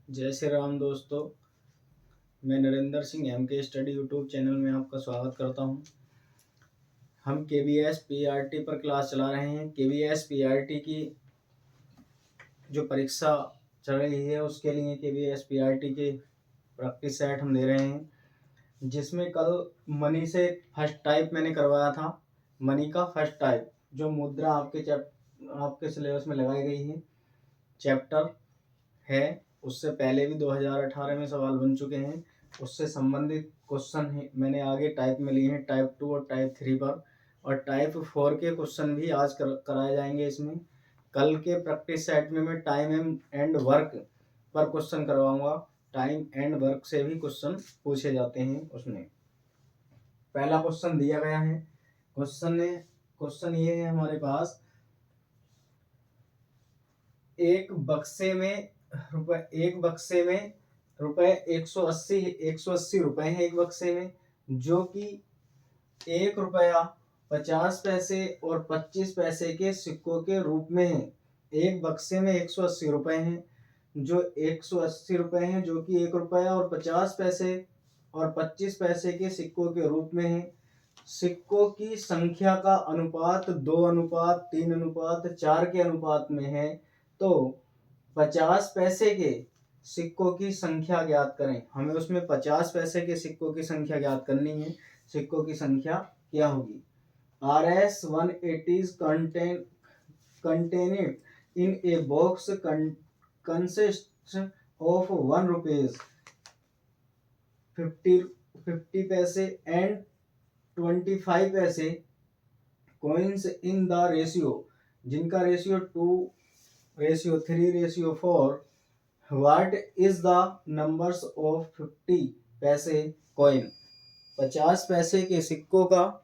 जय श्री राम दोस्तों, मैं Narendra Singh MK study YouTube channel में आपका स्वागत करता हूं। हम केवीएस पीआरटी पर क्लास चला रहे हैं। केवीएस पीआरटी की जो परीक्षा चल रही है उसके लिए केवीएस पीआरटी के प्रैक्टिस सेट हम दे रहे हैं, जिसमें कल मनी से फर्स्ट टाइप मैंने करवाया था। मनी का फर्स्ट टाइप जो मुद्रा आपके सिलेबस में लगाई गई है चैप्टर है, उससे पहले भी 2018 में सवाल बन चुके हैं। उससे संबंधित क्वेश्चन है मैंने आगे टाइप में लिए हैं, टाइप 2 और टाइप 3 पर, और टाइप 4 के क्वेश्चन भी आज कराए जाएंगे। इसमें कल के प्रैक्टिस सेट में मैं टाइम एंड वर्क पर क्वेश्चन करवाऊंगा। टाइम एंड वर्क से भी क्वेश्चन पूछे जाते हैं। उसमें पहला क्वेश्चन दिया गया है। क्वेश्चन ये है हमारे पास, एक बक्से में रुपए 180 रुपए हैं एक बक्से में, जो कि 1 रुपया 50 पैसे और 25 पैसे के सिक्कों के रूप में है। एक बक्से में 180 रुपए हैं, जो 180 रुपए हैं जो कि 1 रुपया और 50 पैसे और 25 पैसे के सिक्कों के रूप में है। सिक्कों की संख्या का अनुपात 2:3:4 के अनुपात में है। तो 50 पैसे के सिक्कों की संख्या ज्ञात करें। हमें उसमें 50 पैसे के सिक्कों की संख्या ज्ञात करनी है। सिक्कों की संख्या क्या होगी? RS 180 contained in a box consists of 1 rupees 50 पैसे and 25 पैसे coins in the ratio, जिनका ratio 2:3:4। What is the numbers of 50 पैसे कॉइन? 50 पैसे के सिक्कों का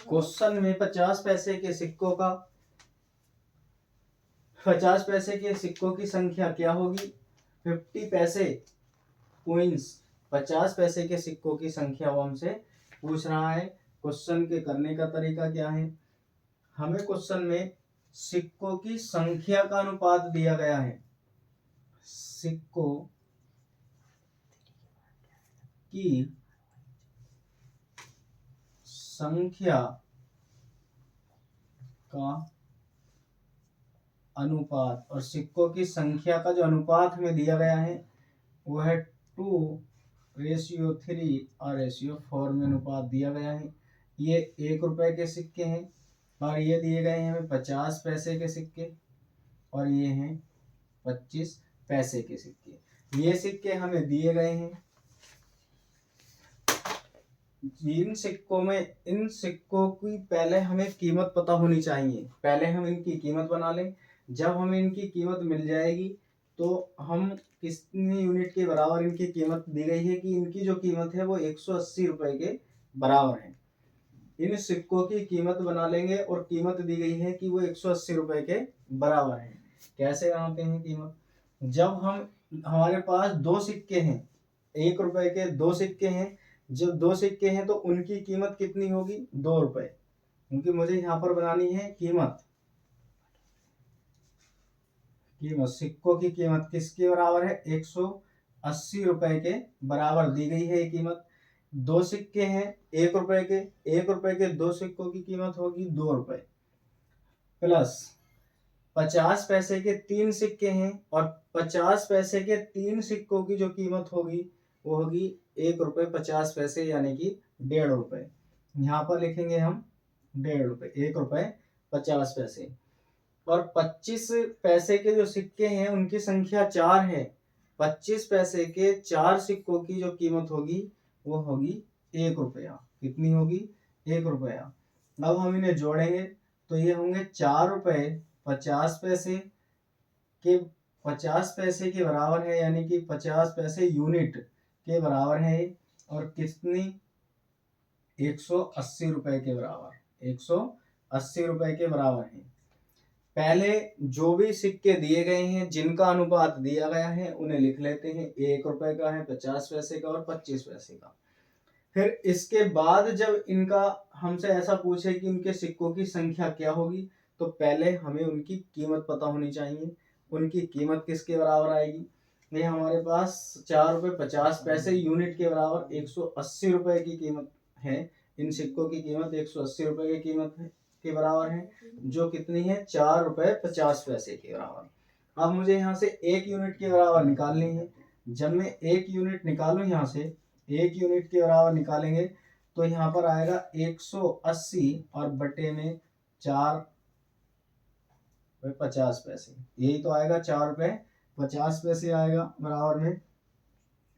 क्वेश्चन में 50 पैसे के सिक्कों की संख्या क्या होगी? 50 पैसे कॉइन्स, 50 पैसे के सिक्कों की संख्या वो हमसे पूछ रहा है। क्वेश्चन के करने का तरीका क्या है? हमें क्वेश्चन में सिक्कों की संख्या का अनुपात दिया गया है। सिक्कों की संख्या का अनुपात, और सिक्कों की संख्या का जो अनुपात हमें दिया गया है वो है 2:3 और 4 में अनुपात दिया गया है। ये 1 रुपए के सिक्के हैं और ये दिए गए हैं हमें 50 पैसे के सिक्के, और ये हैं 25 पैसे के सिक्के। ये सिक्के हमें दिए गए हैं। इन सिक्कों की पहले हमें कीमत पता होनी चाहिए। पहले हम इनकी कीमत बना लें। जब हमें इनकी कीमत मिल जाएगी तो हम कितनी यूनिट के बराबर इनकी कीमत दी गई है कि इनकी जो कीमत है वो 180 रुपए के बराबर है। इन सिक्कों की कीमत बना लेंगे और कीमत दी गई है कि वो 180 रुपए के बराबर है। कैसे बनाते हैं कीमत? जब हमारे पास 2 सिक्के हैं, 1 रुपए के 2 सिक्के हैं, जब 2 सिक्के हैं तो उनकी कीमत कितनी होगी? 2 रुपए, क्योंकि मुझे यहाँ पर बनानी है कीमत। सिक्कों की कीमत किसके बराबर है? 180 रुपए के बराबर दी गई है ये कीमत। 2 सिक्के हैं 1 रुपए के, 1 रुपए के 2 सिक्कों की कीमत होगी 2 रुपए, प्लस 50 पैसे के 3 सिक्के हैं और 50 पैसे के 3 सिक्कों की जो कीमत होगी वो होगी 1 रुपए 50 पैसे, यानी कि 1.5 रुपए। यहाँ पर लिखेंगे हम 1.5 रुपए, 1 रुपए 50 पैसे। और 25 पैसे के जो सिक्के हैं उनकी संख्या 4 है। 25 पैसे के 4 सिक्कों की जो कीमत होगी वो होगी 1 रुपया। कितनी होगी? 1 रुपया। अब हम इन्हें जोड़ेंगे तो ये होंगे 4 रुपए 50 पैसे के 50 पैसे के बराबर है, यानी कि 50 पैसे यूनिट के बराबर है, और कितनी? 180 रुपए के बराबर, 180 रुपए के बराबर है। पहले जो भी सिक्के दिए गए हैं जिनका अनुपात दिया गया है उन्हें लिख लेते हैं। 1 रुपए का है, 50 पैसे का और 25 पैसे का। फिर इसके बाद जब इनका हमसे ऐसा पूछे कि इनके सिक्कों की संख्या क्या होगी, तो पहले हमें उनकी कीमत पता होनी चाहिए। उनकी कीमत किसके बराबर आएगी? ये हमारे पास 4 रुपये 50 पैसे यूनिट के बराबर 180 रुपये की कीमत है। इन सिक्कों की कीमत 180 रुपये की कीमत है के बराबर है, जो कितनी है? 4 रुपये 50 पैसे के बराबर। अब मुझे यहाँ से 1 यूनिट के बराबर निकालनी है। जब मैं 1 यूनिट निकालूं, यहाँ से 1 यूनिट के बराबर निकालेंगे तो यहाँ पर आएगा 180 और बटे में 4 रुपये 50 पैसे, यही तो आएगा 4 रुपये 50 पैसे आएगा बराबर में।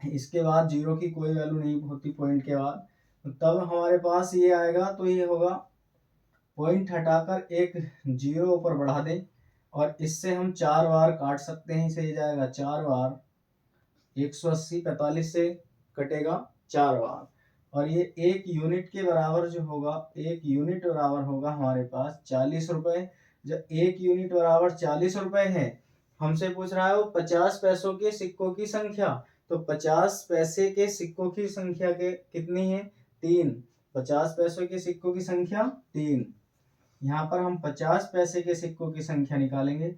इसके बाद जीरो की कोई वैल्यू नहीं होती पॉइंट के बाद, तब हमारे पास ये आएगा। तो ये होगा, पॉइंट हटाकर एक जीरो ऊपर बढ़ा दें और इससे हम 4 बार काट सकते हैं। इसे जाएगा 4 बार, 180 45 से कटेगा 4 बार, और ये 1 यूनिट के बराबर जो होगा, 1 यूनिट बराबर होगा हमारे पास 40 रुपये। जब 1 यूनिट बराबर 40 रुपये है, हमसे पूछ रहा है वो 50 पैसों के सिक्कों की संख्या। तो 50 पैसे के सिक्कों की संख्या के कितनी है? 3। 50 पैसों के सिक्कों की संख्या 3। यहाँ पर हम 50 पैसे के सिक्कों की संख्या निकालेंगे।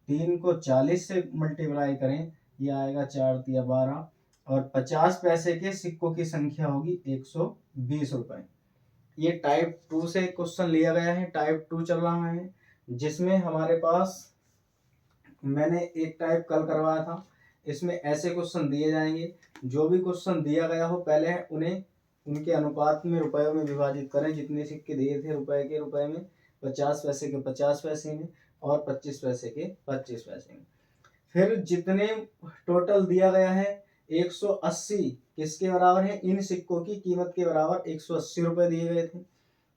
3 को 40 से मल्टीप्लाई करें, ये आएगा 4 तिया 12, और 50 पैसे के सिक्कों की संख्या होगी 120 रुपये। ये टाइप 2 से क्वेश्चन लिया गया है, टाइप 2 चल रहा है, जिसमें हमारे पास, मैंने एक टाइप कल करवाया था, इसमें ऐसे क्वेश्चन दिए जाएंगे। जो भी क्वेश्चन दिया गया हो, पहले उन्हें उनके अनुपात में रुपयों में विभाजित करें। जितने सिक्के दिए थे रुपए के रुपए में, 50 पैसे के 50 पैसे में, और 25 पैसे के 25 पैसे में। फिर जितने टोटल दिया गया है 180 किसके बराबर है? इन सिक्कों की कीमत के बराबर 180 रुपये दिए गए थे।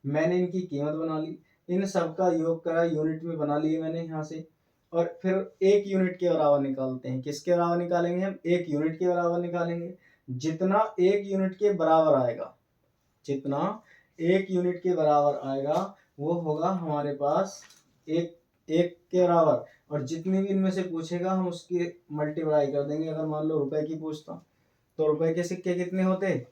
मैंने इनकी कीमत बना ली, इन सब का योग करा, यूनिट में बना लिए मैंने यहाँ से। और फिर 1 यूनिट के बराबर निकालते हैं। किसके बराबर निकालेंगे हम? 1 यूनिट के बराबर निकालेंगे। जितना 1 यूनिट के बराबर आएगा, जितना 1 यूनिट के बराबर आएगा, वो होगा हमारे पास एक के बराबर। और जितनी भी इनमें से पूछेगा, हम उसकी मल्टीप्लाई कर देंगे। अगर मान लो रुपए की पूछता, तो रुपए के सिक्के कितने होते?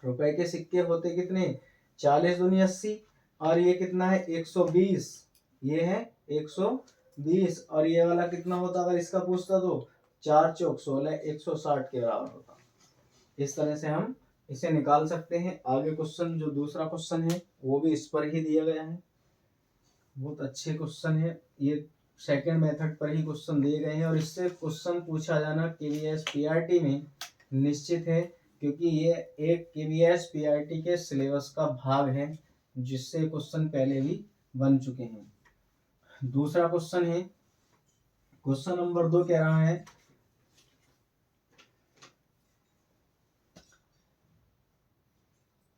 रुपए के सिक्के होते कितने? 40 दूनी 80, और ये कितना है? 120। ये है 120, और ये वाला कितना होता अगर इसका पूछता? तो 4 चौक 16, 160 के बराबर होता। इस तरह से हम इसे निकाल सकते हैं। आगे क्वेश्चन, जो दूसरा क्वेश्चन है, वो भी इस पर ही दिया गया है। बहुत अच्छे क्वेश्चन है ये, सेकंड मेथड पर ही क्वेश्चन दिए गए हैं, और इससे क्वेश्चन पूछा जाना केवीएस पीआरटी में निश्चित है, क्योंकि ये एक केवीएस पीआरटी के सिलेबस का भाग है, जिससे क्वेश्चन पहले भी बन चुके हैं। दूसरा क्वेश्चन है, क्वेश्चन नंबर 2 कह रहा है,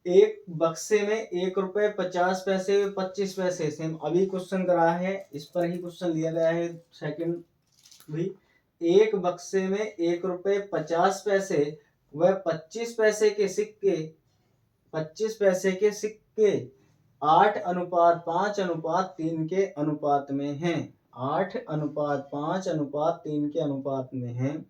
एक बक्से में 1 रुपये 50 पैसे 25 पैसे, सेम अभी क्वेश्चन करा है, इस पर ही क्वेश्चन लिया गया है सेकंड भी। एक बक्से में 1 रुपये 50 पैसे व 25 पैसे के सिक्के, 25 पैसे के सिक्के 8:5:3 के अनुपात में हैं। 8:5:3 के अनुपात में हैं।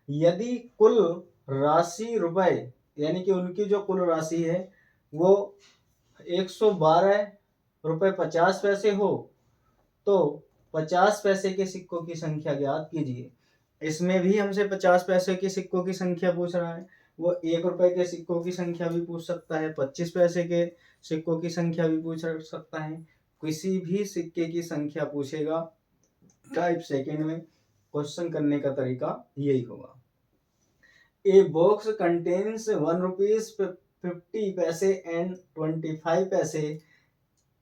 यदि कुल राशि रुपए, यानी कि उनकी जो कुल राशि है वो 112 रुपये 50 पैसे हो, तो 50 पैसे के सिक्कों की संख्या ज्ञात कीजिए। इसमें भी हमसे 50 पैसे के सिक्कों की संख्या पूछ रहा है। वो 1 रुपए के सिक्कों की संख्या भी पूछ सकता है, 25 पैसे के सिक्कों की संख्या भी पूछ सकता है। किसी भी सिक्के की संख्या पूछेगा टाइप सेकंड में, क्वेश्चन करने का तरीका यही होगा। A box contains 1 rupees 50 पैसे and 25 पैसे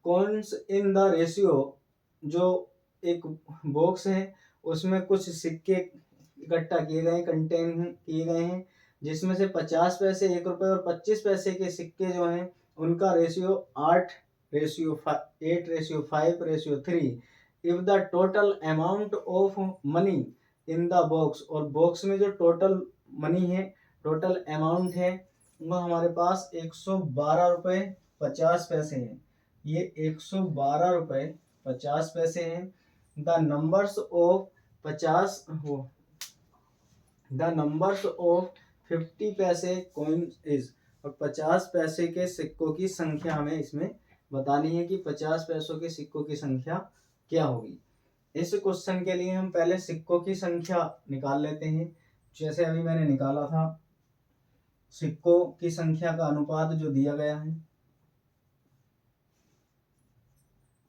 coins in the ratio। जो एक बॉक्स है उसमें कुछ सिक्के इकट्ठा किए गए, कंटेन किए गए हैं, जिसमें से 50 पैसे 1 रुपये और 25 पैसे के सिक्के जो हैं उनका ratio 8:5:3। If the total amount of money in the box, और बॉक्स में जो टोटल मनी है, टोटल अमाउंट है, वो हमारे पास 112 रुपये 50 पैसे है। ये 112 रुपये 50 पैसे हैं। द नंबर्स ऑफ 50 पैसे कॉइन इज, और 50 पैसे के सिक्कों की संख्या हमें इसमें बतानी है कि 50 पैसों के सिक्कों की संख्या क्या होगी। इस क्वेश्चन के लिए हम पहले सिक्कों की संख्या निकाल लेते हैं। जैसे अभी मैंने निकाला था, सिक्कों की संख्या का अनुपात जो दिया गया है,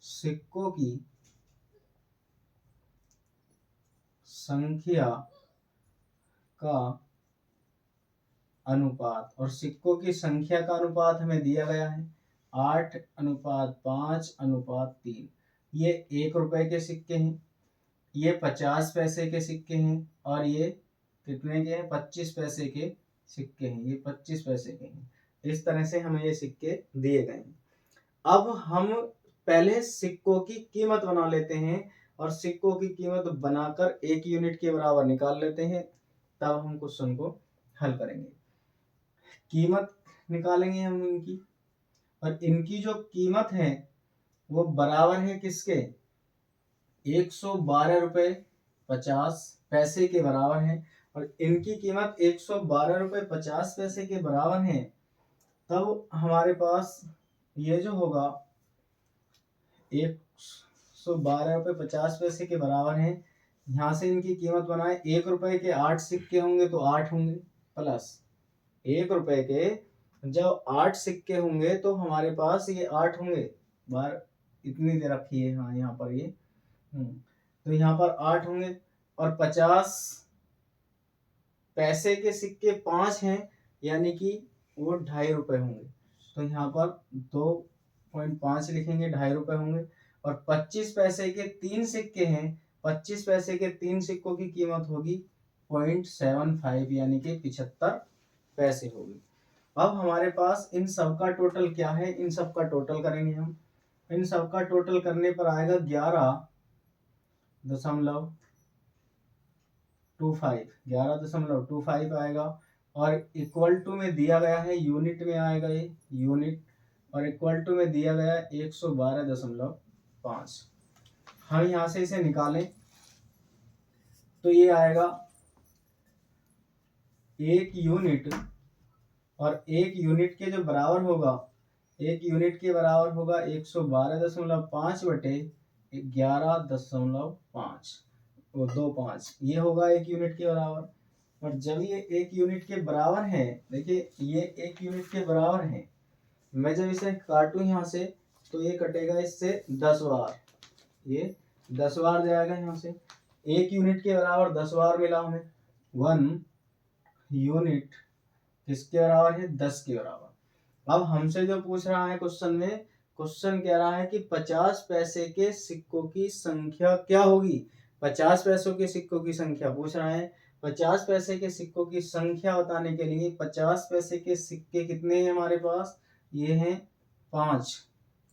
सिक्कों की संख्या का अनुपात, और सिक्कों की संख्या का अनुपात हमें दिया गया है 8:5:3। ये 1 रुपए के सिक्के हैं, ये 50 पैसे के सिक्के हैं, और ये कितने के हैं, 25 पैसे के सिक्के हैं। ये 25 पैसे के हैं। इस तरह से हमें ये सिक्के दिए गए हैं। अब हम पहले सिक्कों की कीमत बना लेते हैं, और सिक्कों की कीमत बनाकर 1 यूनिट के बराबर निकाल लेते हैं, तब हम क्वेश्चन को हल करेंगे। कीमत निकालेंगे हम इनकी, और इनकी जो कीमत है वो बराबर है किसके, 112 रुपये 50 पैसे के बराबर है। और इनकी कीमत 112 रुपये 50 पैसे के बराबर है। तब हमारे पास ये जो होगा 112 रुपये 50 पैसे के बराबर है। यहाँ से इनकी कीमत बनाए, 1 रुपए के 8 सिक्के होंगे तो 8 होंगे, प्लस 1 रुपए के जब 8 सिक्के होंगे तो हमारे पास ये 8 होंगे। बार इतनी दे रखी है, हाँ यहाँ पर ये तो यहाँ पर 8 होंगे। और 50 पैसे के सिक्के 5 हैं, यानी कि वो 2.5 रुपए होंगे। तो यहाँ पर 2.5 लिखेंगे, 2.5 रुपए होंगे। और 25 पैसे के 3 सिक्के हैं, 25 पैसे के 3 सिक्कों की कीमत होगी 0.75, यानी कि 75 पैसे होगी। अब हमारे पास इन सब का टोटल क्या है, इन सब का टोटल करेंगे हम। इन सब का टोटल करने पर आएगा 11.25 आएगा। और इक्वल टू में दिया गया है, यूनिट में आएगा ये यूनिट, और इक्वल टू में दिया गया 112.5। हम यहाँ से इसे निकालें तो ये आएगा 1 यूनिट, और 1 यूनिट के जो बराबर होगा, 1 यूनिट के बराबर होगा 112.5 बटे 11.5, ये होगा 1 यूनिट के बराबर। और जब ये 1 यूनिट के बराबर है, देखिए ये 1 यूनिट के बराबर है, मैं जब इसे काटूं यहाँ से तो ये कटेगा इससे 10 बार, ये 10 बार जाएगा यहाँ से। 1 यूनिट के बराबर 10 बार मिला हमें। 1 यूनिट किसके बराबर है, 10 के बराबर। अब हमसे जो पूछ रहा है क्वेश्चन में, क्वेश्चन कह रहा है कि 50 पैसे के सिक्कों की संख्या क्या होगी। 50 पैसों के सिक्कों की संख्या पूछ रहा है। 50 पैसे के सिक्कों की संख्या बताने के लिए 50 पैसे के सिक्के कितने हैं हमारे पास, ये हैं 5।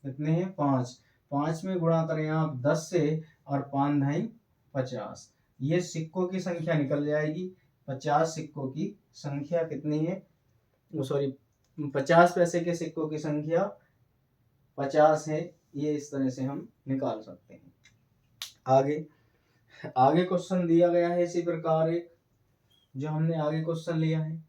कितने हैं, 5। 5 में गुणा करें आप 10 से, और 5×50, ये सिक्कों की संख्या निकल जाएगी। 50 सिक्कों की संख्या कितनी है, सॉरी 50 पैसे के सिक्कों की संख्या 50 है। ये इस तरह से हम निकाल सकते हैं। आगे क्वेश्चन दिया गया है इसी प्रकार एक, जो हमने आगे क्वेश्चन लिया है।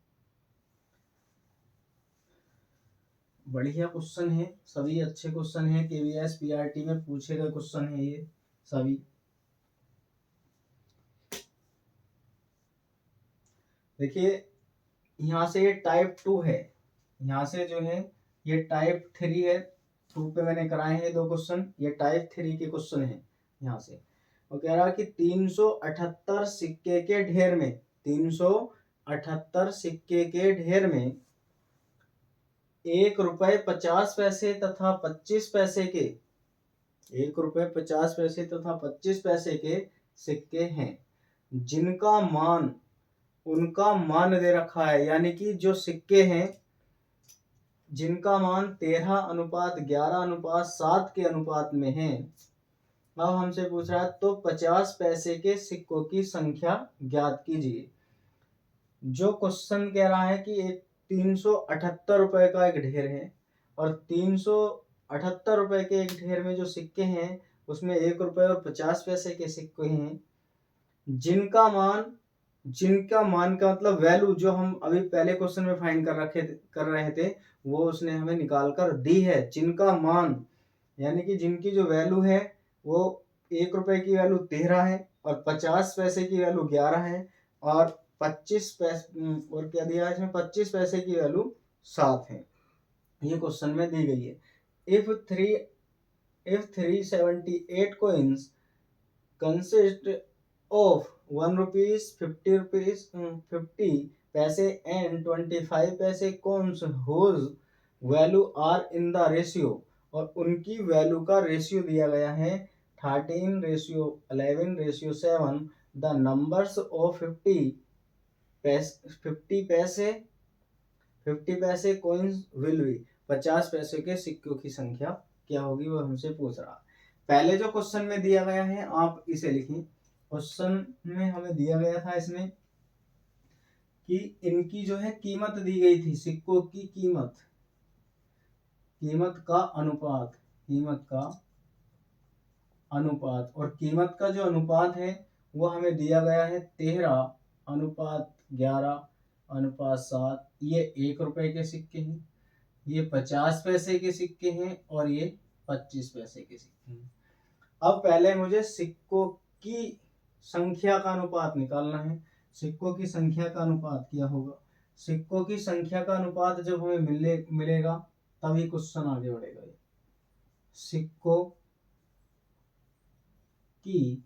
बढ़िया क्वेश्चन है, सभी अच्छे क्वेश्चन है, केवीएस पीआरटी में पूछे गए क्वेश्चन है ये सभी। देखिए यहाँ से ये टाइप 2 है, यहाँ से जो है ये टाइप 3 है। 2 पे मैंने कराए हैं 2 क्वेश्चन, ये टाइप 3 के क्वेश्चन है। यहाँ से वो कह रहा है कि 378 सिक्के के ढेर में, 378 सिक्के के ढेर में 1 रुपए 50 पैसे तथा 25 पैसे के, 1 रुपए 50 पैसे तथा 25 पैसे के सिक्के हैं, जिनका मान, उनका मान दे रखा है, यानी कि जो सिक्के हैं जिनका मान 13:11:7 के अनुपात में है। अब हमसे पूछ रहा है तो 50 पैसे के सिक्कों की संख्या ज्ञात कीजिए। जो क्वेश्चन कह रहा है कि एक 378 रुपए का एक ढेर है, और 378 रुपए के एक ढेर में जो सिक्के हैं उसमें 1 रुपए और 50 पैसे के सिक्के हैं, जिनका मान का मतलब वैल्यू जो हम अभी पहले क्वेश्चन में फाइंड कर रहे थे, वो उसने हमें निकाल कर दी है। जिनका मान यानी कि जिनकी जो वैल्यू है वो 1 रुपए की वैल्यू 13 है और 50 पैसे की वैल्यू 11 है और 25 पैसे और क्या दिया है इसमें 25 पैसे की वैल्यू 7 है। ये क्वेश्चन में दी गई है। if 378 coins consist of 1 rupees 50 rupees 50 पैसे and 25 पैसे coins whose value are in the ratio और उनकी वैल्यू का रेशियो दिया गया है 13:11:7 द नंबर्स ऑफ 50 पैसे कोइंस विल बी 50 पैसे के सिक्कों की संख्या क्या होगी वो हमसे पूछ रहा है। पहले जो क्वेश्चन में दिया गया है आप इसे लिखें। क्वेश्चन में हमें दिया गया था इसमें कि इनकी जो है कीमत दी गई थी, सिक्कों की कीमत का अनुपात और कीमत का जो अनुपात है वो हमें दिया गया है 13:11:7। ये 1 रुपए के सिक्के हैं, ये 50 पैसे के सिक्के हैं और ये 25 पैसे के सिक्के हैं। अब पहले मुझे सिक्कों की संख्या का अनुपात निकालना है। सिक्कों की संख्या का अनुपात क्या होगा? सिक्कों की संख्या का अनुपात जब हमें मिलेगा तभी क्वेश्चन आगे बढ़ेगा। सिक्कों की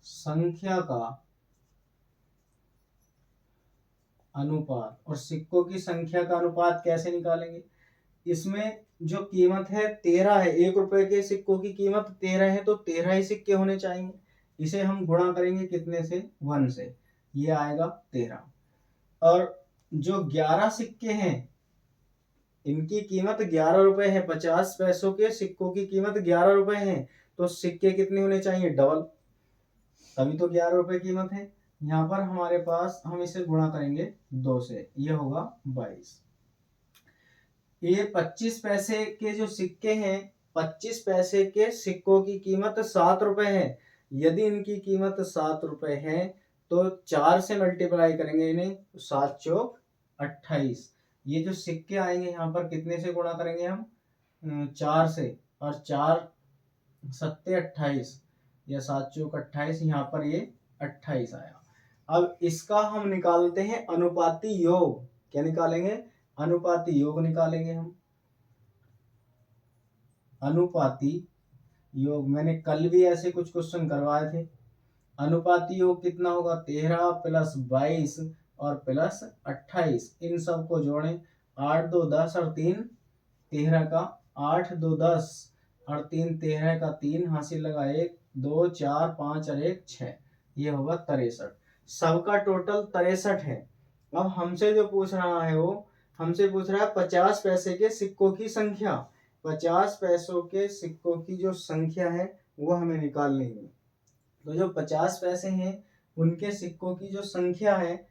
संख्या का अनुपात और सिक्कों की संख्या का अनुपात कैसे निकालेंगे? इसमें जो कीमत है 13 है, 1 रुपए के सिक्कों की कीमत 13 है तो 13 ही सिक्के होने चाहिए। इसे हम गुणा करेंगे कितने से? 1 से, ये आएगा 13। और जो 11 सिक्के हैं इनकी कीमत 11 रुपए है, 50 पैसों के सिक्कों की कीमत 11 रुपए है तो सिक्के कितने होने चाहिए? डबल, तभी तो 11 रुपए कीमत है। यहाँ पर हमारे पास हम इसे गुणा करेंगे 2 से, ये होगा 22। ये 25 पैसे के जो सिक्के हैं, 25 पैसे के सिक्कों की कीमत 7 रुपए है। यदि इनकी कीमत 7 रुपए है तो 4 से मल्टीप्लाई करेंगे इन्हें, 7 चौक 28। ये जो सिक्के आएंगे यहाँ पर कितने से गुणा करेंगे हम? 4 से, और 4 सत्ते 28 या 7 चौक 28, यहाँ पर ये 28 आया। अब इसका हम निकालते हैं अनुपाती योग। क्या निकालेंगे? अनुपाती योग निकालेंगे हम। अनुपाती योग मैंने कल भी ऐसे कुछ क्वेश्चन करवाए थे। अनुपाती योग कितना होगा? 13 प्लस 22 और प्लस 28, इन सब को जोड़ें। 8 2 10 और 3 13 का 8 2 10 और 3 13 का 3 हासिल लगा 1 2 4 5 और 1 6, ये होगा 63। सबका टोटल 63 है। अब हमसे जो पूछ रहा है वो हमसे पूछ रहा है 50 पैसे के सिक्कों की संख्या। 50 पैसों के सिक्कों की जो संख्या है वो हमें निकालनी है। तो जो 50 पैसे हैं उनके सिक्कों की जो संख्या है,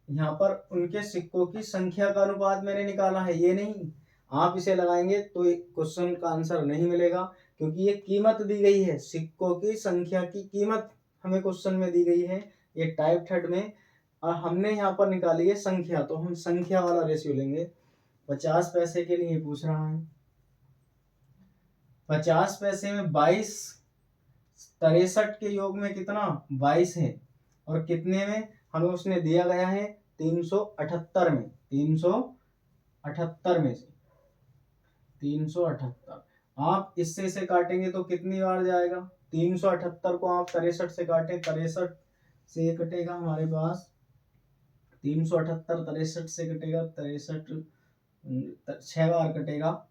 यहाँ पर उनके सिक्कों की संख्या का अनुपात मैंने निकाला है, ये नहीं। आप इसे लगाएंगे तो क्वेश्चन का आंसर नहीं मिलेगा, क्योंकि ये कीमत दी गई है। सिक्कों की संख्या की कीमत हमें क्वेश्चन में दी गई है, ये टाइप थर्ड में, और हमने यहाँ पर निकाली है संख्या, तो हम संख्या वाला रेशियो लेंगे। 50 पैसे के लिए पूछ रहा है। 50 पैसे में 22, 63 के योग में कितना? 22 है, और कितने में हमें उसने दिया गया है? 378 में। 378 में से 378 आप इससे से काटेंगे तो कितनी बार जाएगा? 378 को आप 63 से काटें, 63 से कटेगा हमारे पास 378, 63 से कटेगा 63, 6 बार कटेगा,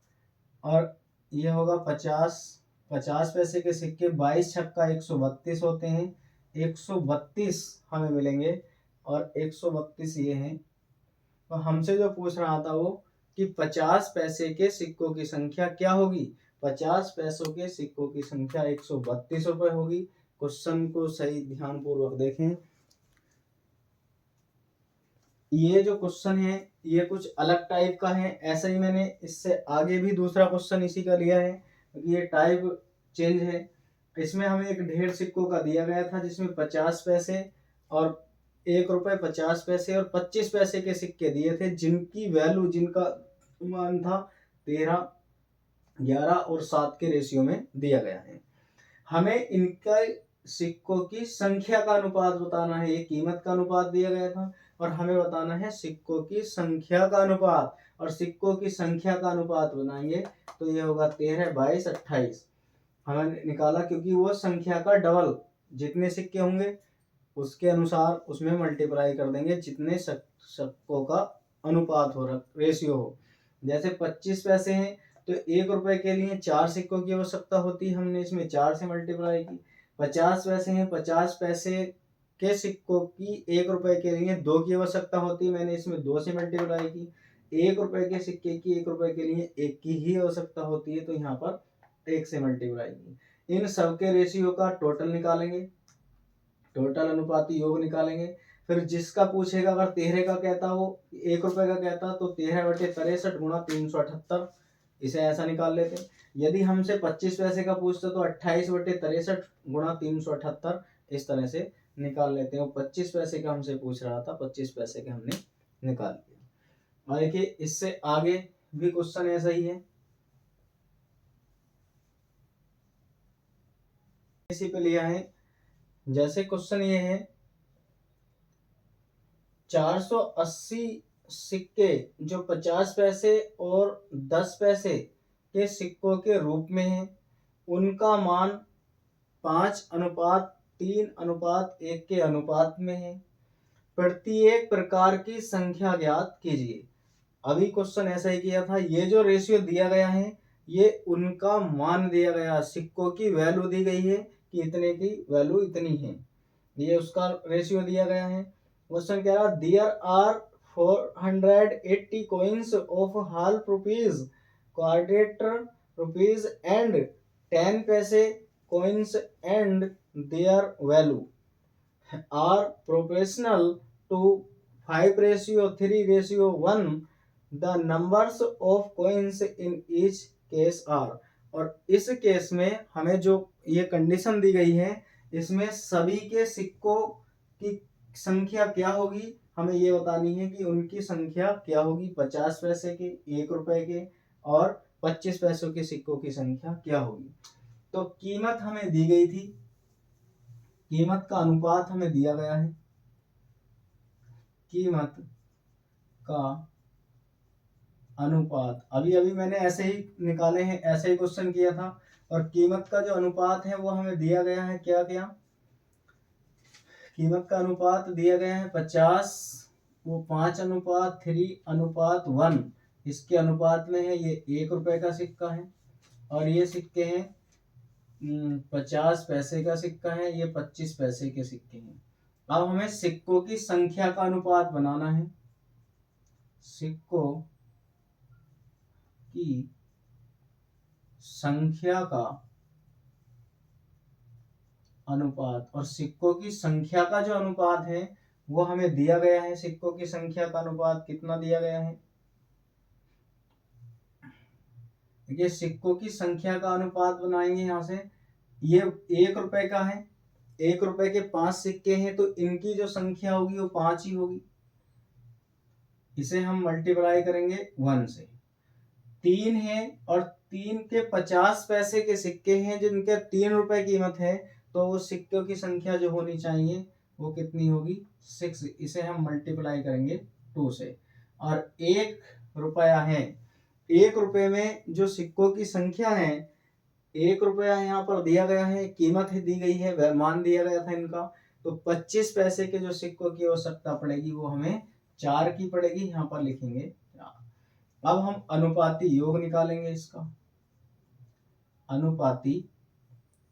और ये होगा 50 पैसे के सिक्के 22 छक्का 132 होते हैं। 132 हमें मिलेंगे और 132 ये हैं। तो हमसे जो पूछ रहा था वो कि 50 पैसे के सिक्कों की संख्या क्या होगी? 50 पैसों के सिक्कों की संख्या 132 रुपए होगी। क्वेश्चन को सही ध्यान पूर्वक देखें। ये जो क्वेश्चन है ये कुछ अलग टाइप का है। ऐसा ही मैंने इससे आगे भी दूसरा क्वेश्चन इसी का लिया है, ये टाइप चेंज है। इसमें हमें एक ढेर सिक्कों का दिया गया था जिसमें 50 पैसे और 1 रुपए 50 पैसे और 25 पैसे के सिक्के दिए थे, जिनकी वैल्यू, जिनका मान था 13 11 और 7 के रेशियो में दिया गया है। हमें इनका सिक्कों की संख्या का अनुपात बताना है। ये कीमत का अनुपात दिया गया था और हमें बताना है सिक्कों की संख्या का अनुपात, और सिक्कों की संख्या का अनुपात बनाएंगे तो ये होगा 13, 22, 28। हमने निकाला क्योंकि वो संख्या का डबल, जितने सिक्के होंगे उसके अनुसार उसमें मल्टीप्लाई कर देंगे जितने सिक्कों का अनुपात हो, रेशियो हो। जैसे 25 पैसे हैं तो 1 रुपए के लिए 4 सिक्कों की आवश्यकता होती है, हमने इसमें 4 से मल्टीप्लाई की। 50 पैसे हैं, 50 पैसे के सिक्कों की 1 रुपए के लिए 2 की आवश्यकता होती है, मैंने इसमें 2 से मल्टीप्लाई की। 1 रुपए के सिक्के की 1 रुपए के लिए 1 की ही आवश्यकता होती है, तो यहाँ पर 1 से मल्टीप्लाई की। इन सबके रेशियो का टोटल निकालेंगे, टोटल अनुपाती योग निकालेंगे। फिर जिसका पूछेगा, अगर 13 का कहता हो, 1 रुपए का कहता तो 13/63 गुणा 378, इसे ऐसा निकाल लेते। यदि हमसे 25 पैसे का पूछता तो 28/63 गुणा 378, इस तरह से निकाल लेते हैं। 25 पैसे का हमसे पूछ रहा था, 25 पैसे के हमने निकाल लिया। और देखिए इससे आगे भी क्वेश्चन ऐसा ही है, इसी पे लिया है। जैसे क्वेश्चन ये है, 480 सिक्के जो 50 पैसे और 10 पैसे के सिक्कों के रूप में हैं, उनका मान 5:3:1 के अनुपात में है। प्रत्येक प्रकार की संख्या ज्ञात कीजिए। अभी क्वेश्चन ऐसा ही किया था, ये जो रेशियो दिया गया है ये उनका मान दिया गया, सिक्कों की वैल्यू दी गई है कि इतने की वैल्यू इतनी है, ये उसका रेशियो दिया गया है। क्वेश्चन कह रहा, there are 480 coins of half rupees, quarter rupees and 10 पैसे coins and their value are proportional to 5:3:1. The numbers of coins in each case are. और इस केस में हमें जो ये कंडीशन दी गई है, इसमें सभी के सिक्कों की संख्या क्या होगी, हमें ये बतानी है कि उनकी संख्या क्या होगी। 50 पैसे के, 1 रुपए के और 25 पैसों के सिक्कों की संख्या क्या होगी। तो कीमत हमें दी गई थी, कीमत का अनुपात हमें दिया गया है, कीमत का अनुपात अभी अभी मैंने ऐसे ही निकाले हैं, ऐसे ही क्वेश्चन किया था। और कीमत का जो अनुपात है वो हमें दिया गया है, क्या क्या, कीमत का अनुपात दिया गया है 50, वो 5:3:1 इसके अनुपात में है। ये 1 रुपए का सिक्का है और ये सिक्के हैं 50 पैसे का सिक्का है, ये 25 पैसे के सिक्के हैं। अब हमें सिक्कों की संख्या का अनुपात बनाना है, सिक्कों की संख्या का अनुपात, और सिक्कों की संख्या का जो अनुपात है वो हमें दिया गया है। सिक्कों की संख्या का अनुपात कितना दिया गया है, देखिए सिक्कों की संख्या का अनुपात बनाएंगे यहां से। ये 1 रुपए का है, 1 रुपए के 5 सिक्के हैं तो इनकी जो संख्या होगी वो 5 ही होगी, इसे हम मल्टीप्लाई करेंगे 1 से। 3 है और 3 के 50 पैसे के सिक्के हैं जिनके 3 रुपए कीमत है, तो वो सिक्कों की संख्या जो होनी चाहिए वो कितनी होगी, 6, इसे हम मल्टीप्लाई करेंगे 2 से। और 1 रुपया है, 1 रुपए में जो सिक्कों की संख्या है, 1 रुपया यहाँ पर दिया गया है, कीमत दी गई है, मान दिया गया था इनका। तो 25 पैसे के जो सिक्कों की आवश्यकता पड़ेगी वो हमें 4 की पड़ेगी, यहाँ पर लिखेंगे। अब हम अनुपाती योग निकालेंगे इसका, अनुपाती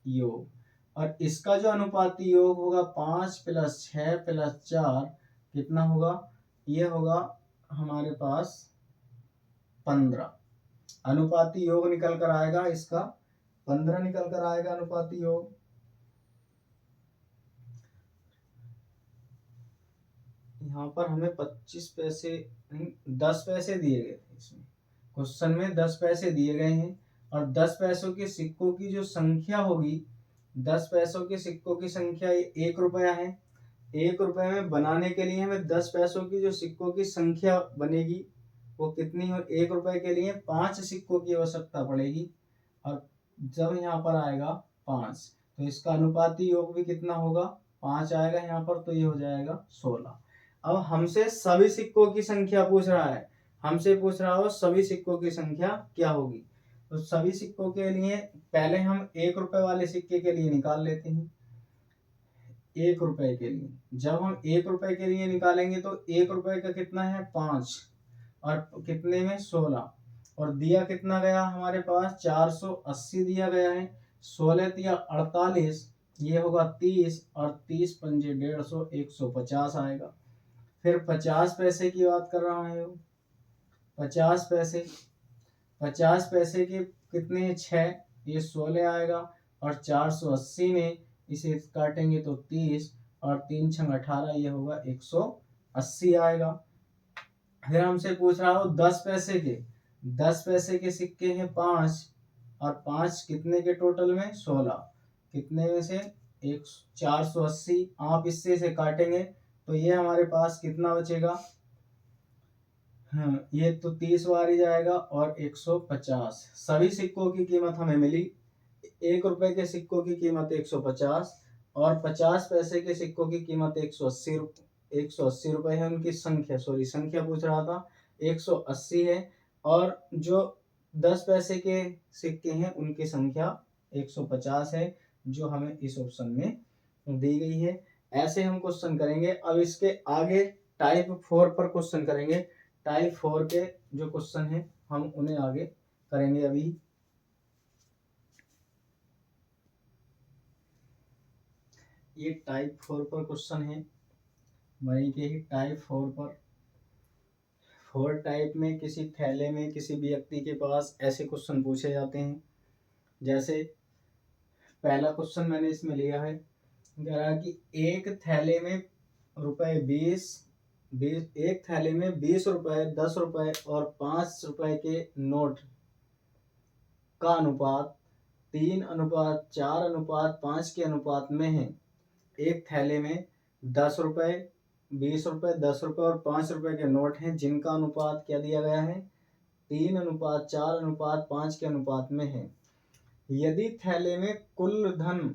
योग, और इसका जो अनुपाती योग होगा 5 + 6 + 4 कितना होगा, ये होगा हमारे पास 15। अनुपाती योग निकल कर आएगा इसका 15 निकल कर आएगा अनुपाती योग। यहाँ पर हमें 25 पैसे नहीं 10 पैसे दिए गए थे, इसमें क्वेश्चन में 10 पैसे दिए गए हैं, और 10 पैसों के सिक्कों की जो संख्या होगी, 10 पैसों के सिक्कों की संख्या 1 रुपया है। 1 रुपये में बनाने के लिए हमें 10 पैसों की जो सिक्कों की संख्या बनेगी वो कितनी हो, 1 रुपए के लिए 5 सिक्कों की आवश्यकता पड़ेगी। और जब यहाँ पर आएगा 5, तो इसका अनुपाती योग भी कितना होगा, 5 आएगा यहाँ पर, तो ये हो जाएगा 16। अब हमसे सभी सिक्कों की संख्या पूछ रहा है, हमसे पूछ रहा हो सभी सिक्कों की संख्या क्या होगी। तो सभी सिक्कों के लिए पहले हम 1 रुपए वाले सिक्के के लिए निकाल लेते हैं। 1 रुपए के लिए जब हम 1 रुपए के लिए निकालेंगे तो 1 रुपए का कितना है 5, और कितने में 16, और दिया कितना गया हमारे पास 480 दिया गया है। 16 तिया 48, ये होगा 30, और 30 पंजे 150, 150 आएगा। फिर 50 पैसे की बात कर रहा है, 50 पैसे, 50 पैसे के कितने 6, ये 16 आएगा, और 480 में इसे काटेंगे तो 30, और 3 छंग 18, ये होगा 180 आएगा। फिर हमसे पूछ रहा हो 10 पैसे के, 10 पैसे के सिक्के हैं 5, और 5 कितने के टोटल में 16, कितने में से 480, आप इससे से काटेंगे तो ये हमारे पास कितना बचेगा, हाँ ये तो 30 बार ही जाएगा, और 150। सभी सिक्कों की कीमत हमें मिली, 1 रुपए के सिक्कों की कीमत 150, और 50 पैसे के सिक्कों की कीमत 180 रुपए है। उनकी संख्या, सॉरी संख्या पूछ रहा था, 180 है, और जो 10 पैसे के सिक्के हैं उनकी संख्या 150 है, जो हमें इस ऑप्शन में दी गई है। ऐसे हम क्वेश्चन करेंगे। अब इसके आगे टाइप 4 पर क्वेश्चन करेंगे। टाइप 4 के जो क्वेश्चन हैं हम उन्हें आगे करेंगे। अभी ये टाइप 4 पर क्वेश्चन है, वही के ही टाइप 4 पर। 4 टाइप में किसी थैले में किसी भी व्यक्ति के पास ऐसे क्वेश्चन पूछे जाते हैं। जैसे पहला क्वेश्चन मैंने इसमें लिया है, कह रहा है कि एक थैले में ₹20, एक थैले में 20 रुपए, 10 रुपए और 5 रुपए के नोट का अनुपात 3:4:5 के अनुपात में है। एक थैले में 10 रुपए, 20 रुपए, 10 रुपए और 5 रुपए के नोट हैं, जिनका अनुपात क्या दिया गया है, 3:4:5 के अनुपात में है। यदि थैले में कुल धन,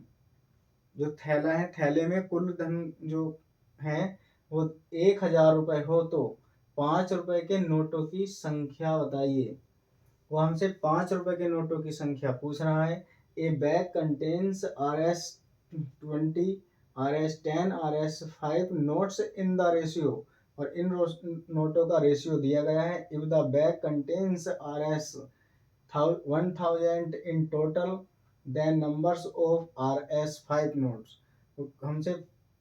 जो थैला है, थैले में कुल धन जो है वो 1000 रुपए हो तो 5 रुपए के नोटों की संख्या बताइए। वो हमसे 5 रुपए के नोटों की संख्या पूछ रहा है। A bag contains RS20, RS10, RS5 notes in the ratio, और इन नोटों का रेशियो दिया गया है। If the bag contains RS1000 in total, then numbers of RS5 notes. तो हमसे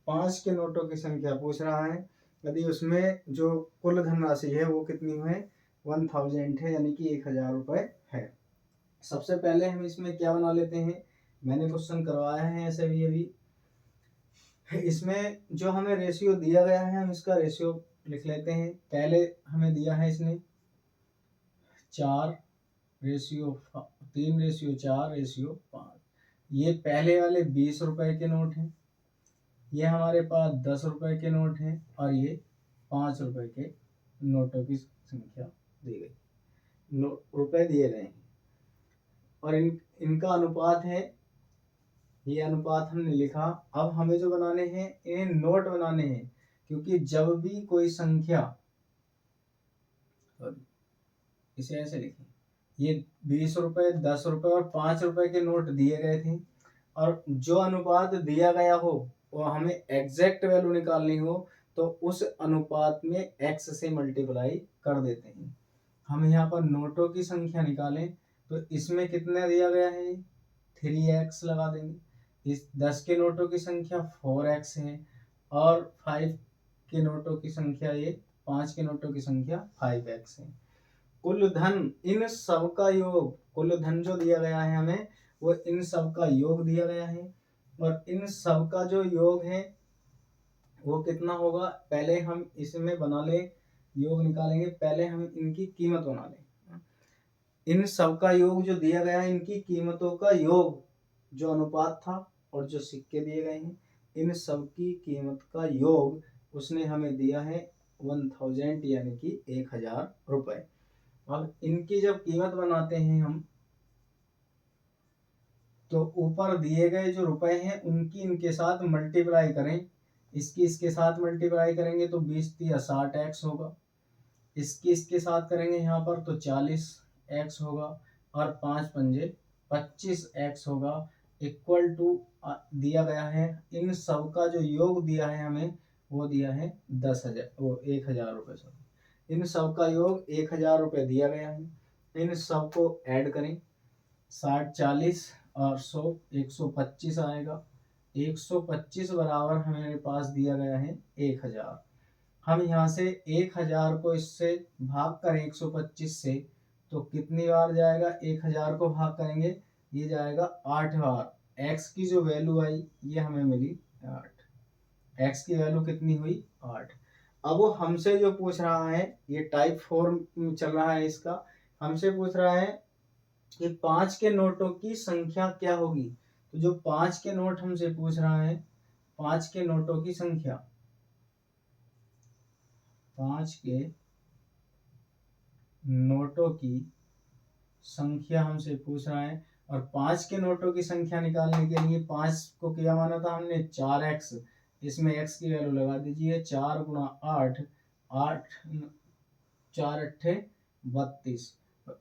5 के नोटों की संख्या पूछ रहा है, यदि उसमें जो कुल धनराशि है वो कितनी है, 1000 है, यानी कि 1000 रुपए है। सबसे पहले हम इसमें क्या बना लेते हैं, मैंने क्वेश्चन करवाया है ऐसे भी अभी। इसमें जो हमें रेशियो दिया गया है हम इसका रेशियो लिख लेते हैं। पहले हमें दिया है इसने 3:4:5। ये पहले वाले 20 रुपए के नोट हैं, ये हमारे पास 10 रुपए के नोट हैं, और ये 5 रुपए के नोटों की संख्या दी गई, रुपए दिए गए हैं, और इनका अनुपात है, ये अनुपात हमने लिखा। अब हमें जो बनाने हैं, इन्हें नोट बनाने हैं, क्योंकि जब भी कोई संख्या, इसे ऐसे लिखें, ये 20 रुपए, 10 रुपए और 5 रुपए के नोट दिए गए थे, और जो अनुपात दिया गया हो वो हमें एग्जैक्ट वैल्यू निकालनी हो तो उस अनुपात में x से मल्टीप्लाई कर देते हैं। हम यहाँ पर नोटों की संख्या निकालें तो इसमें कितना दिया गया है, 3x लगा देंगे। इस 10 के नोटों की संख्या 4x है, और 5 के नोटों की संख्या, ये 5 के नोटों की संख्या 5x है। कुल धन, इन सब का योग, कुल धन जो दिया गया है हमें वो इन सब का योग दिया गया है, और इन सब का जो योग है वो कितना होगा, पहले हम इसमें बना ले, योग निकालेंगे, पहले हम इनकी कीमत बना लें। इन सब का योग जो दिया गया है, इनकी कीमतों का योग, जो अनुपात था और जो सिक्के दिए गए हैं, इन सब की कीमत का योग उसने हमें दिया है 1000, यानी कि 1000 रुपए। अब इनकी जब कीमत बनाते हैं हम, तो ऊपर दिए गए जो रुपए हैं उनकी इनके साथ मल्टीप्लाई करें, इसकी इसके साथ मल्टीप्लाई करेंगे तो 20 × 60 एक्स होगा, इसकी इसके साथ करेंगे यहाँ पर तो 40 एक्स होगा, और 5 पंजे 25 एक्स होगा, इक्वल टू दिया गया है इन सब का जो योग दिया है हमें वो दिया है 10,000 वो 1,000 रुपये। सॉरी, इन सब का योग 1,000 रुपये दिया गया है। इन सब को ऐड करें, 60 40 और 100 125 आएगा। 125 बराबर हमारे पास दिया गया है 1,000। हम यहाँ से 1,000 को इससे भाग करें 125 से तो कितनी बार जाएगा, 1,000 को भाग करेंगे ये जाएगा 8 बार। x की जो वैल्यू आई ये हमें मिली 8। x की वैल्यू कितनी हुई 8। अब वो हमसे जो पूछ रहा है ये टाइप 4 में चल रहा है, इसका हमसे पूछ रहा है कि 5 के नोटों की संख्या क्या होगी। तो जो 5 के नोट हमसे पूछ रहा है, 5 के नोटों की संख्या, 5 के नोटों की संख्या हमसे पूछ रहा है। और 5 के नोटों की संख्या निकालने के लिए 5 को क्या माना था हमने 4x, इसमें x की वैल्यू लगा दीजिए 4 × 8, 8 4 अट्ठे 32।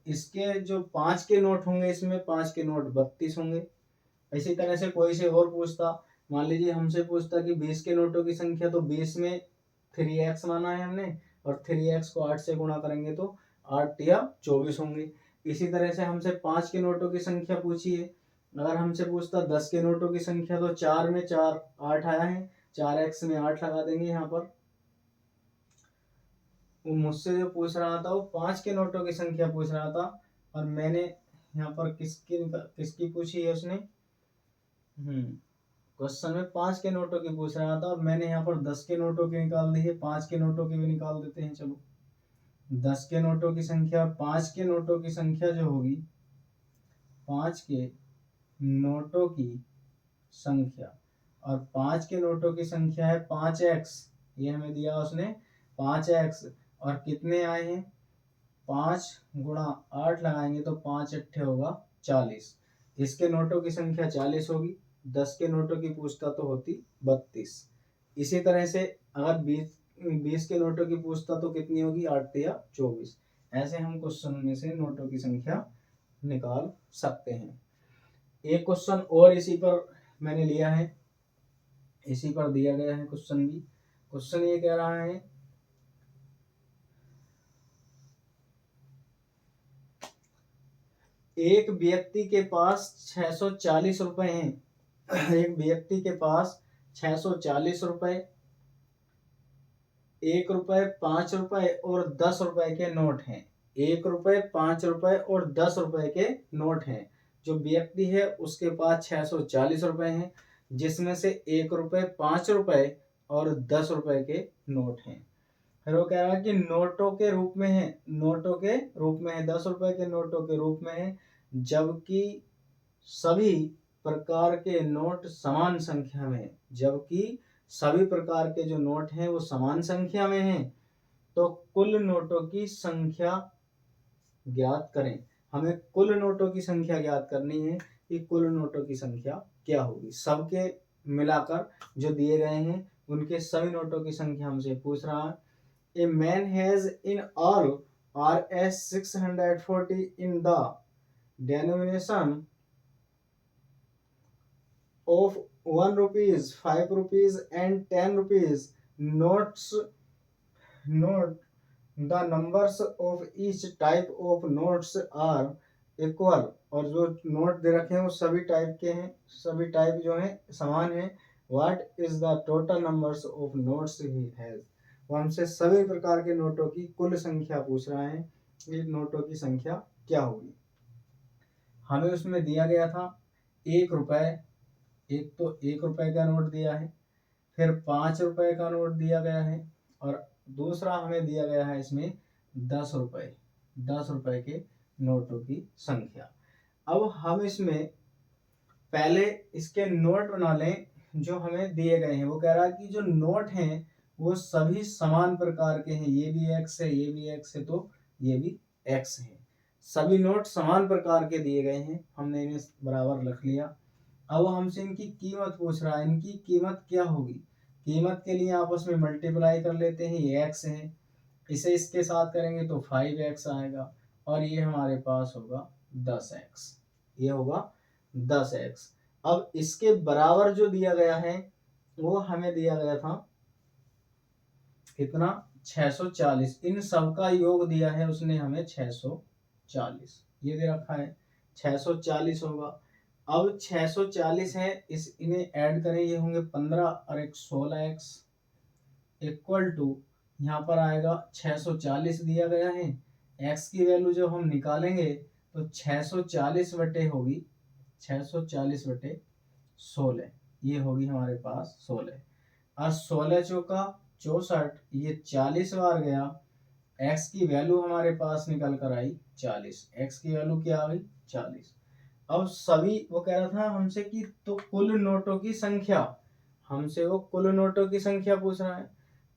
इसके जो 5 के नोट होंगे इसमें 5 के नोट 32 होंगे। इसी तरह से कोई से और पूछता, मान लीजिए हमसे पूछता कि 20 के नोटों की संख्या, तो 20 में 3x माना है हमने और 3x को 8 से गुणा करेंगे तो 8 या 24 होंगे। इसी तरह से हमसे 5 के नोटों की संख्या पूछी है। अगर हमसे पूछता 10 के नोटों की संख्या तो 4 में 4 8 आया है, 4x में 8 लगा देंगे यहाँ पर। वो मुझसे जो पूछ रहा था वो 5 के नोटों की संख्या पूछ रहा था, और मैंने यहाँ पर किसकी पूछी है उसने, क्वेश्चन में 5 के नोटों की पूछ रहा था और मैंने यहाँ पर 10 के नोटों की निकाल दी है। 5 के नोटों की भी निकाल देते हैं। चलो 10 के नोटों की संख्या और 5 के नोटों की संख्या जो होगी, 5 के नोटों की संख्या और 5 के नोटों की संख्या है 5x, ये हमें दिया उसने 5x, और कितने आए हैं 5 × 8 लगाएंगे तो 5 अट्ठे होगा 40। इसके नोटों की संख्या 40 होगी, 10 के नोटों की पूछता तो होती 32। इसी तरह से अगर 20 के नोटों की पूछता तो कितनी होगी 8 या 24। ऐसे हम क्वेश्चन में से नोटों की संख्या निकाल सकते हैं। एक क्वेश्चन और इसी पर मैंने लिया है, इसी पर दिया गया है क्वेश्चन भी। क्वेश्चन ये कह रहा है एक व्यक्ति के पास 640 रुपए हैं। एक व्यक्ति के पास 640 रुपए, 1 रुपए, 5 रुपए और 10 रुपए के नोट हैं। 1 रुपए, 5 रुपए और 10 रुपए के नोट हैं। जो व्यक्ति है उसके पास 640 रुपए हैं, जिसमें से 1 रुपए, 5 रुपए और 10 रुपए के नोट हैं। फिर वो कह रहा है कि नोटों के रूप में है, नोटों के रूप में है, 10 रुपए के नोटों के रूप में है, जबकि सभी प्रकार के नोट समान संख्या में है। जबकि सभी प्रकार के जो नोट हैं वो समान संख्या में हैं, तो कुल नोटों की संख्या ज्ञात करें। हमें कुल नोटों की संख्या ज्ञात करनी है कि कुल नोटों की संख्या क्या होगी। सबके मिलाकर जो दिए गए हैं उनके सभी नोटों की संख्या हमसे पूछ रहा है। A man has in all Rs 640 in the denomination of 1 rupees, 5 rupees and 10 rupees notes. Note the numbers of each type of notes are equal। और जो नोट दे रखे हैं वो सभी टाइप के हैं, सभी टाइप जो हैं समान हैं। What is the total numbers of notes he has। वो हमसे सभी प्रकार के नोटों की कुल संख्या पूछ रहा है, इन नोटों की संख्या क्या होगी। हमें उसमें दिया गया था 1 रुपए, एक तो 1 रुपए का नोट दिया है, फिर 5 रुपए का नोट दिया गया है, और दूसरा हमें दिया गया है इसमें 10 रुपए, 10 रुपए के नोटों की संख्या। अब हम इसमें पहले इसके नोट बना लें जो हमें दिए गए हैं। वो कह रहा है कि जो नोट हैं वो सभी समान प्रकार के हैं, ये भी x है, ये भी x है, तो ये भी x है। सभी नोट समान प्रकार के दिए गए हैं, हमने इन्हें बराबर रख लिया। अब हमसे इनकी कीमत पूछ रहा है, इनकी कीमत क्या होगी। कीमत के लिए आपस में मल्टीप्लाई कर लेते हैं, ये x है, इसे इसके साथ करेंगे तो 5x आएगा और ये हमारे पास होगा 10x, ये होगा 10x। अब इसके बराबर जो दिया गया है वो हमें दिया गया था कितना, 640। इन सब का योग दिया है उसने हमें 640, ये दे रखा है 640 होगा। अब 640 है, इस इन्हें ऐड करें, ये होंगे 15 और एक 16x इक्वल टू, यहाँ पर आएगा 640 दिया गया है, x की वैल्यू जब हम निकालेंगे तो 640 बटे होगी 640 बटे 16, ये होगी हमारे पास 16 और 16 चौका 64, ये 40 बार गया, x की वैल्यू हमारे पास निकल कर आई 40, x की वैल्यू क्या आ गई 40। अब सभी वो कह रहा था हमसे कि तो कुल नोटों की संख्या, हमसे वो कुल नोटों की संख्या पूछ रहा है।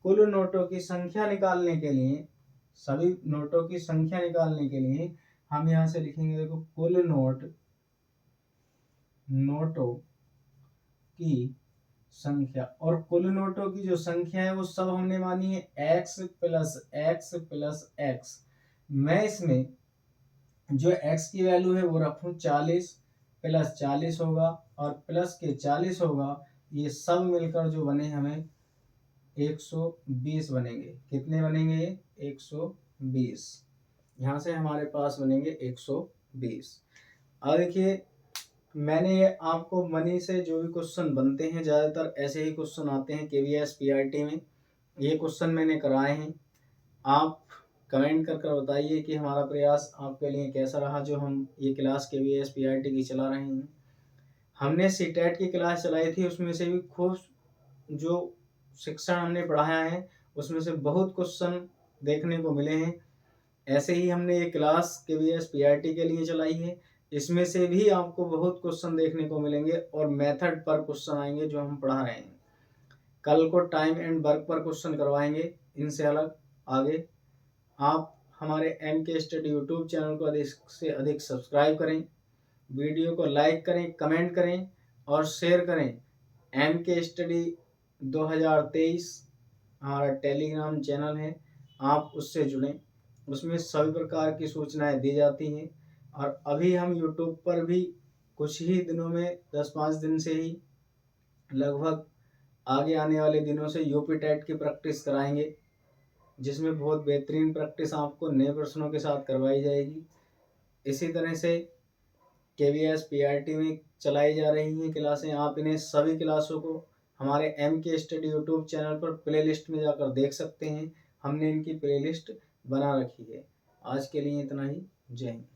कुल नोटों की संख्या निकालने के लिए, सभी नोटों की संख्या निकालने के लिए हम यहाँ से लिखेंगे, देखो कुल नोटों की संख्या, और कुल नोटों की जो संख्या है वो सब हमने मानी है x plus x plus x. मैं इसमें जो x की वैल्यू है वो रखूं 40, प्लस 40 होगा और प्लस के 40 होगा, ये सब मिलकर जो बने हमें 120 बनेंगे। कितने बनेंगे ये 120, यहाँ से हमारे पास बनेंगे 120। अब देखिए मैंने ये आपको मनी से जो भी क्वेश्चन बनते हैं ज़्यादातर ऐसे ही क्वेश्चन आते हैं KVS PRT में, ये क्वेश्चन मैंने कराए हैं। आप कमेंट कर बताइए कि हमारा प्रयास आपके लिए कैसा रहा जो हम ये क्लास KVS PRT की चला रहे हैं। हमने CTET की क्लास चलाई थी, उसमें से भी खूब जो शिक्षण हमने पढ़ाया है उसमें से बहुत क्वेश्चन देखने को मिले हैं। ऐसे ही हमने ये क्लास KVS PRT के लिए चलाई है, इसमें से भी आपको बहुत क्वेश्चन देखने को मिलेंगे और मेथड पर क्वेश्चन आएंगे जो हम पढ़ा रहे हैं। कल को टाइम एंड वर्क पर क्वेश्चन करवाएंगे इनसे अलग आगे। आप हमारे MK स्टडी यूट्यूब चैनल को अधिक से अधिक सब्सक्राइब करें, वीडियो को लाइक करें, कमेंट करें और शेयर करें। MK स्टडी 2023 हमारा टेलीग्राम चैनल है, आप उससे जुड़ें, उसमें सभी प्रकार की सूचनाएं दी जाती हैं। और अभी हम यूट्यूब पर भी कुछ ही दिनों में 10-5 दिन से ही लगभग आगे आने वाले दिनों से यूपी टेट की प्रैक्टिस कराएंगे, जिसमें बहुत बेहतरीन प्रैक्टिस आपको नए प्रश्नों के साथ करवाई जाएगी। इसी तरह से KVS PRT में चलाई जा रही हैं क्लासें, आप इन्हें सभी क्लासों को हमारे MK स्टडी यूट्यूब चैनल पर प्लेलिस्ट में जाकर देख सकते हैं, हमने इनकी प्लेलिस्ट बना रखी है। आज के लिए इतना ही, जय हिंद।